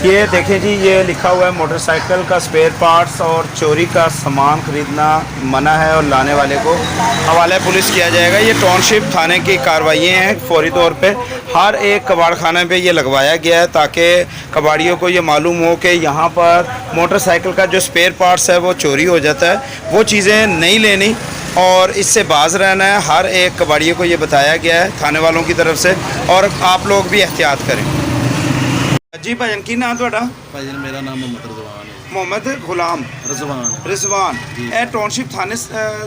ये देखें जी, ये लिखा हुआ है मोटरसाइकिल का स्पेयर पार्ट्स और चोरी का सामान खरीदना मना है और लाने वाले को हवाले पुलिस किया जाएगा। ये टाउनशिप थाने की कार्रवाइयाँ हैं। फौरी तौर पे हर एक कबाड़ खाने पे ये लगवाया गया है ताकि कबाड़ियों को ये मालूम हो कि यहाँ पर मोटरसाइकिल का जो स्पेयर पार्ट्स है वो चोरी हो जाता है। वो चीज़ें नहीं लेनी और इससे बाज रहना है। हर एक कबाड़ियों को ये बताया गया है थाने वालों की तरफ से, और आप लोग भी एहतियात करें। जी भाजन की नाम ਤੁਹਾਡਾ? ਭਾਜੀ ਮੇਰਾ ਨਾਮ ਮੁਹੰਮਦ ਰਜ਼ਵਾਨ ਹੈ। ਮੁਹੰਮਦ ਗੁਲਾਮ ਰਜ਼ਵਾਨ ਰਿਜ਼ਵਾਨ। ਇਹ ਟਾਊਨਸ਼ਿਪ ਥਾਣੇ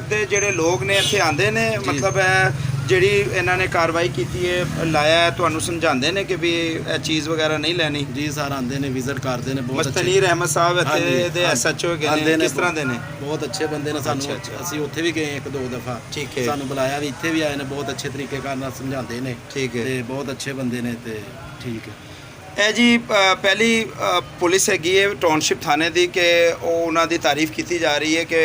ਦੇ ਜਿਹੜੇ ਲੋਕ ਨੇ ਇੱਥੇ ਆਂਦੇ ਨੇ, ਮਤਲਬ ਜਿਹੜੀ ਇਹਨਾਂ ਨੇ ਕਾਰਵਾਈ ਕੀਤੀ ਹੈ, ਲਾਇਆ ਹੈ, ਤੁਹਾਨੂੰ ਸਮਝਾਉਂਦੇ ਨੇ ਕਿ ਵੀ ਇਹ ਚੀਜ਼ ਵਗੈਰਾ ਨਹੀਂ ਲੈਣੀ? ਜੀ ਸਰ ਆਂਦੇ ਨੇ, ਵਿਜ਼ਿਟ ਕਰਦੇ ਨੇ। ਬਹੁਤ ਮਸਤਨੀਰ ਅਹਿਮਦ ਸਾਹਿਬ ਇੱਥੇ ਦੇ ਐਸਐਚਓ ਹੈਗੇ ਨੇ। ਕਿਸ ਤਰ੍ਹਾਂ ਦੇ ਨੇ? ਬਹੁਤ ਅੱਛੇ ਬੰਦੇ ਨੇ। ਸਾਨੂੰ ਅਸੀਂ ਉੱਥੇ ਵੀ ਗਏ ਇੱਕ ਦੋ ਦਫਾ। ਠੀਕ ਹੈ। ਸਾਨੂੰ ਬੁਲਾਇਆ ਵੀ, ਇੱਥੇ ਵੀ ਆਏ ਨੇ। ਬਹੁਤ ਅੱਛੇ ਤਰੀਕੇ ਨਾਲ ਸਮਝਾਉਂਦੇ ਨੇ। ਠੀਕ ਹੈ। ਤੇ ਬਹੁਤ ਅੱਛੇ ਬੰਦੇ ਨੇ ਤੇ ਠੀਕ ਹੈ। ਇਹ ਜੀ ਪਹਿਲੀ ਪੁਲਿਸ ਹੈਗੀ ਹੈ ਟਾਊਨਸ਼ਿਪ ਥਾਣੇ ਦੀ ਕਿ ਉਹ ਉਹਨਾਂ ਦੀ ਤਾਰੀਫ ਕੀਤੀ ਜਾ ਰਹੀ ਹੈ ਕਿ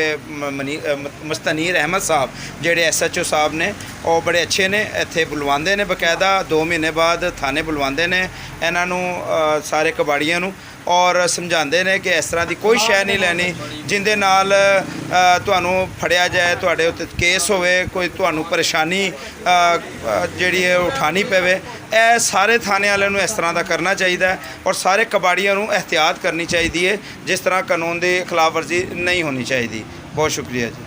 ਮਸਤਨੀਰ ਅਹਿਮਦ ਸਾਹਿਬ ਜਿਹੜੇ ਐਸਐਚਓ ਸਾਹਿਬ ਨੇ ਉਹ ਬੜੇ ਅੱਛੇ ਨੇ। ਇੱਥੇ ਬੁਲਵਾਉਂਦੇ ਨੇ, ਬਕਾਇਦਾ 2 ਮਹੀਨੇ ਬਾਅਦ ਥਾਣੇ ਬੁਲਵਾਉਂਦੇ ਨੇ ਇਹਨਾਂ ਨੂੰ, ਸਾਰੇ ਕਬਾੜੀਆਂ ਨੂੰ, ਔਰ ਸਮਝਾਉਂਦੇ ਨੇ ਕਿ ਇਸ ਤਰ੍ਹਾਂ ਦੀ ਕੋਈ ਸ਼ੈ ਨਹੀਂ ਲੈਣੀ ਜਿਹਦੇ ਨਾਲ ਤੁਹਾਨੂੰ ਫੜਿਆ ਜਾਏ, ਤੁਹਾਡੇ ਉੱਤੇ ਕੇਸ ਹੋਵੇ, ਕੋਈ ਤੁਹਾਨੂੰ ਪਰੇਸ਼ਾਨੀ ਜਿਹੜੀ ਹੈ ਉਠਾਣੀ ਪਵੇ। ਇਹ ਸਾਰੇ ਥਾਣੇ ਵਾਲਿਆਂ ਨੂੰ ਇਸ ਤਰ੍ਹਾਂ ਦਾ ਕਰਨਾ ਚਾਹੀਦਾ ਹੈ ਔਰ ਸਾਰੇ ਕਬਾੜੀਆਂ ਨੂੰ एहतियात करनी चाहिए। जिस तरह कानून की खिलाफ वर्जी नहीं होनी चाहिए। बहुत शुक्रिया जी।